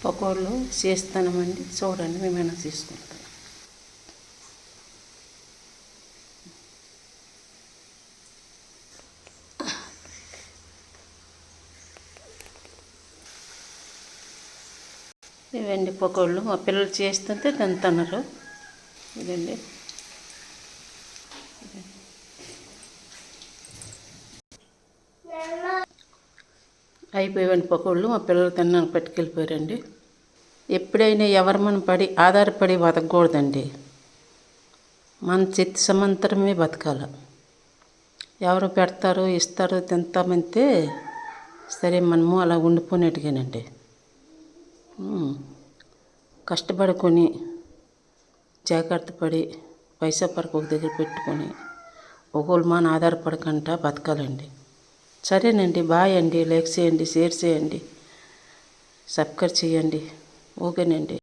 పకోడీలు చేస్తామండి, చూడండి మేమైనా తీసుకుంటాం. ఇవండి పకోడీలు మా పిల్లలు చేస్తుంటే తింటున్నారు. ఇదండి అయిపోయావండి పకోడీలు. మా పిల్లలు తిన్నాక పట్టుకెళ్ళిపోయారండి. ఎప్పుడైనా ఎవరి మన ఆధారపడి బతకూడదండి. మన చిత్త సమంతరమే బతకాల. ఎవరు పెడతారో ఇస్తారో తింటామంటే సరే, మనము అలా ఉండిపోయినట్టుగానండి. కష్టపడుకొని జాగ్రత్త పడి పైసా పరకు ఒక దగ్గర పెట్టుకొని ఒకళ్ళు మన ఆధారపడకుండా బతకాలండి. సరేనండి, బాయ్ అండి. లైక్ చేయండి, షేర్ చేయండి, సబ్స్క్రైబ్ చేయండి. ఓకేనండి.